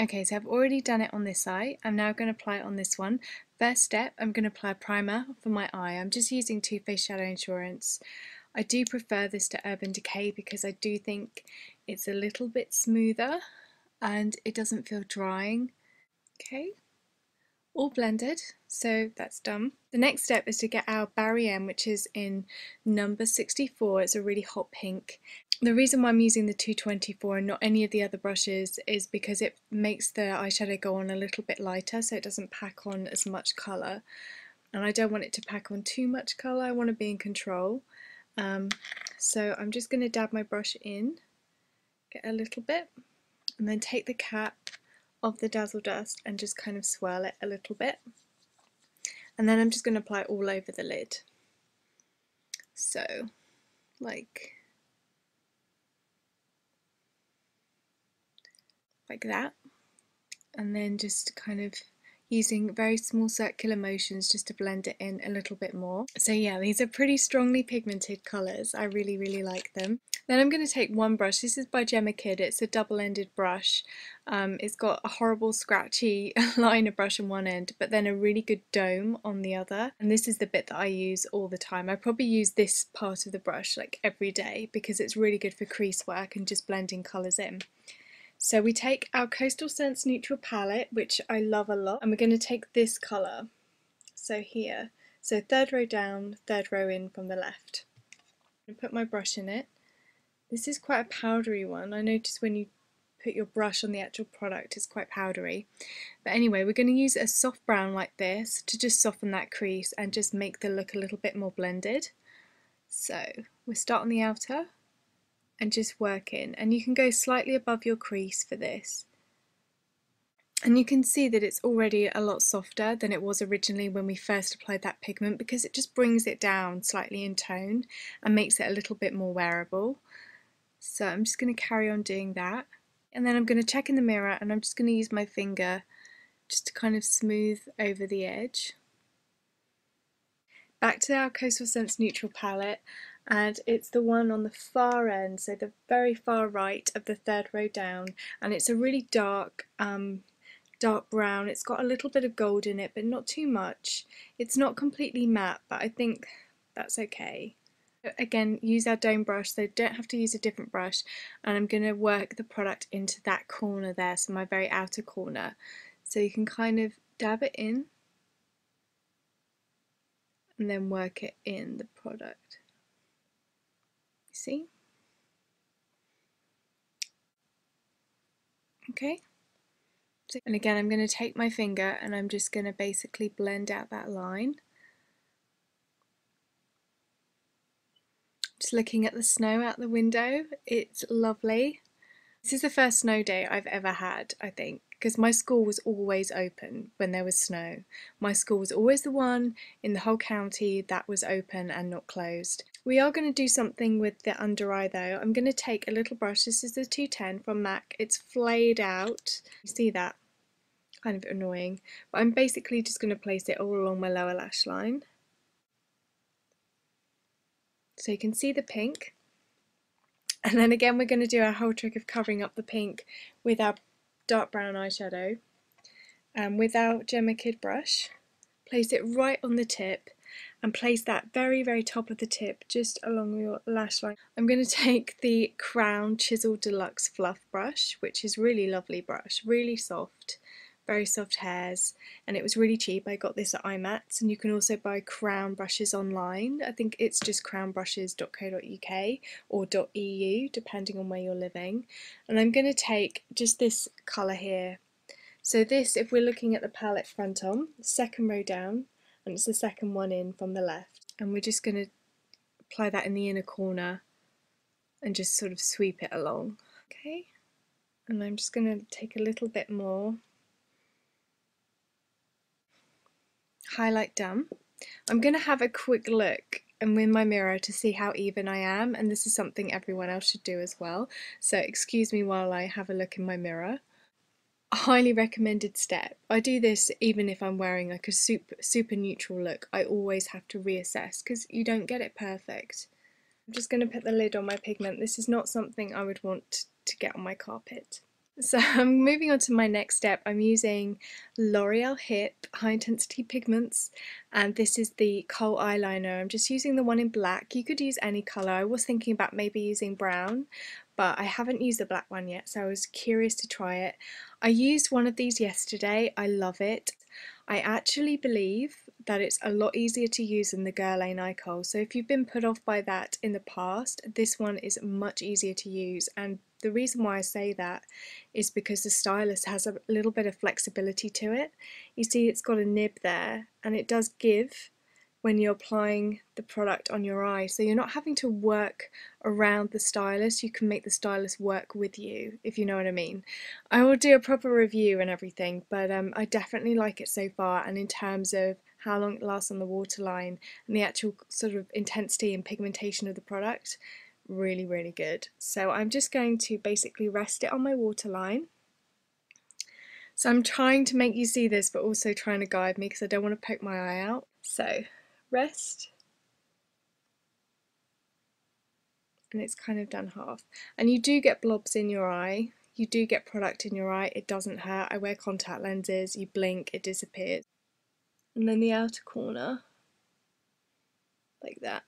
Okay, so I've already done it on this eye. I'm now going to apply it on this one. First step, I'm going to apply primer for my eye. I'm just using Too Faced Shadow Insurance. I do prefer this to Urban Decay because I do think it's a little bit smoother and it doesn't feel drying. Okay, all blended, so that's done. The next step is to get our Barry M, which is in number 64. It's a really hot pink. The reason why I'm using the 224 and not any of the other brushes is because it makes the eyeshadow go on a little bit lighter, so it doesn't pack on as much colour. And I don't want it to pack on too much colour, I want to be in control. So I'm just going to dab my brush in, get a little bit, and then take the cap of the Dazzle Dust and just kind of swirl it a little bit. And then I'm just going to apply it all over the lid. So, like that, and then just kind of using very small circular motions just to blend it in a little bit more. So yeah, these are pretty strongly pigmented colours. I really like them. Then I'm going to take one brush. This is by Gemma Kid. It's a double-ended brush. It's got a horrible scratchy liner brush on one end, but then a really good dome on the other. And this is the bit that I use all the time. I probably use this part of the brush like every day because it's really good for crease work and just blending colours in. So we take our Coastal Scents Neutral palette, which I love a lot, and we're going to take this colour, so here, so third row down, third row in from the left. I'm going to put my brush in it. This is quite a powdery one. I notice when you put your brush on the actual product it's quite powdery. But anyway, we're going to use a soft brown like this to just soften that crease and just make the look a little bit more blended. So we'll start on the outer and just work in, and you can go slightly above your crease for this. And you can see that it's already a lot softer than it was originally when we first applied that pigment, because it just brings it down slightly in tone and makes it a little bit more wearable. So I'm just going to carry on doing that, and then I'm going to check in the mirror and I'm just going to use my finger just to kind of smooth over the edge. Back to our Coastal Scents Neutral palette, and it's the one on the far end, so the very far right of the third row down, and it's a really dark brown. It's got a little bit of gold in it, but not too much. It's not completely matte, but I think that's okay. Again, use our dome brush, so don't have to use a different brush, and I'm going to work the product into that corner there, so my very outer corner. So you can kind of dab it in and then work it in the product. See? Okay. And again, I'm going to take my finger and I'm just going to basically blend out that line. Just looking at the snow out the window, it's lovely. This is the first snow day I've ever had, I think, because my school was always open when there was snow. My school was always the one in the whole county that was open and not closed. We are going to do something with the under eye though. I'm going to take a little brush. This is the 210 from MAC. It's flayed out. You see that? Kind of annoying. But I'm basically just going to place it all along my lower lash line. So you can see the pink. And then again we're going to do our whole trick of covering up the pink with our dark brown eyeshadow. And with our Gemma Kid brush, place it right on the tip and place that very top of the tip just along your lash line. I'm going to take the Crown Chisel Deluxe Fluff brush, which is really lovely brush, really soft, very soft hairs, and it was really cheap. I got this at IMATS, and you can also buy Crown brushes online. I think it's just crownbrushes.co.uk or .eu depending on where you're living. And I'm going to take just this colour here. So this, if we're looking at the palette front on, second row down, and it's the second one in from the left, and we're just going to apply that in the inner corner and just sort of sweep it along. Okay, and I'm just going to take a little bit more. Highlight done. I'm going to have a quick look and in my mirror to see how even I am, and this is something everyone else should do as well, so excuse me while I have a look in my mirror. A highly recommended step. I do this even if I'm wearing like a super neutral look. I always have to reassess because you don't get it perfect. I'm just going to put the lid on my pigment. This is not something I would want to get on my carpet. So I'm moving on to my next step. I'm using L'Oreal Hip High Intensity Pigments, and this is the kohl eyeliner. I'm just using the one in black. You could use any colour. I was thinking about maybe using brown, but I haven't used the black one yet, so I was curious to try it. I used one of these yesterday. I love it. I actually believe that it's a lot easier to use than the Guerlain eye kohl. So if you've been put off by that in the past, this one is much easier to use. And the reason why I say that is because the stylus has a little bit of flexibility to it. You see it's got a nib there, and it does give when you're applying the product on your eye, so you're not having to work around the stylus. You can make the stylus work with you, if you know what I mean. I will do a proper review and everything, but I definitely like it so far, and in terms of how long it lasts on the waterline and the actual sort of intensity and pigmentation of the product, really, really good. So I'm just going to basically rest it on my waterline. So I'm trying to make you see this, but also trying to guide me because I don't want to poke my eye out. So rest, and it's kind of done half. And you do get blobs in your eye, you do get product in your eye, it doesn't hurt. I wear contact lenses, you blink, it disappears. And then the outer corner, like that.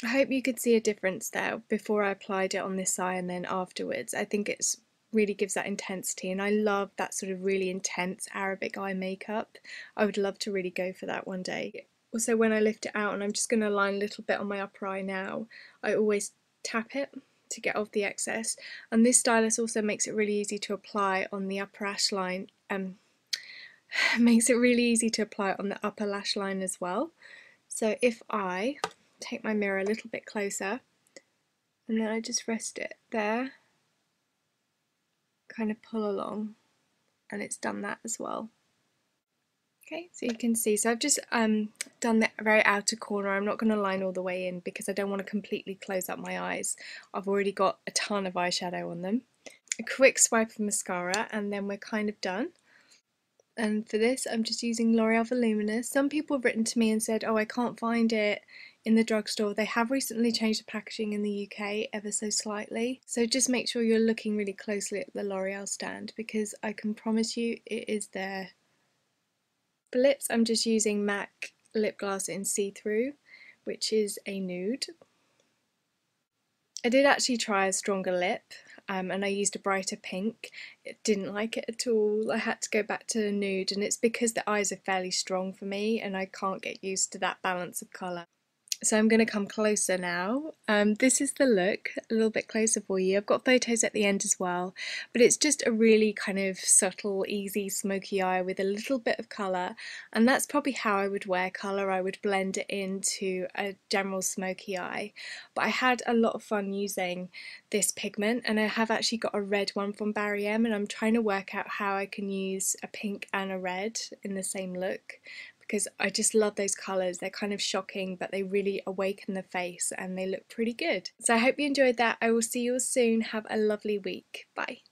I hope you could see a difference there before I applied it on this eye and then afterwards. I think it's really gives that intensity, and I love that sort of really intense Arabic eye makeup. I would love to really go for that one day. Also, when I lift it out, and I'm just going to line a little bit on my upper eye now, I always tap it to get off the excess, and this stylus also makes it really easy to apply on the upper lash line. Makes it really easy to apply on the upper lash line as well. So if I take my mirror a little bit closer, and then I just rest it there, kind of pull along, and it's done that as well. Okay, so you can see, so I've just done the very outer corner. I'm not going to line all the way in because I don't want to completely close up my eyes. I've already got a ton of eyeshadow on them. A quick swipe of mascara, and then we're kind of done. And for this, I'm just using L'Oreal Voluminous. Some people have written to me and said, oh, I can't find it in the drugstore. They have recently changed the packaging in the UK ever so slightly. So just make sure you're looking really closely at the L'Oreal stand, because I can promise you it is there. For lips, I'm just using MAC lip gloss in See-Through, which is a nude. I did actually try a stronger lip, and I used a brighter pink. It didn't like it at all. I had to go back to the nude, and it's because the eyes are fairly strong for me and I can't get used to that balance of colour. So I'm going to come closer now. This is the look, a little bit closer for you. I've got photos at the end as well, but it's just a really kind of subtle, easy, smoky eye with a little bit of colour, and that's probably how I would wear colour. I would blend it into a general smoky eye, but I had a lot of fun using this pigment, and I have actually got a red one from Barry M, and I'm trying to work out how I can use a pink and a red in the same look, because I just love those colours. They're kind of shocking, but they really awaken the face and they look pretty good. So I hope you enjoyed that. I will see you all soon. Have a lovely week. Bye.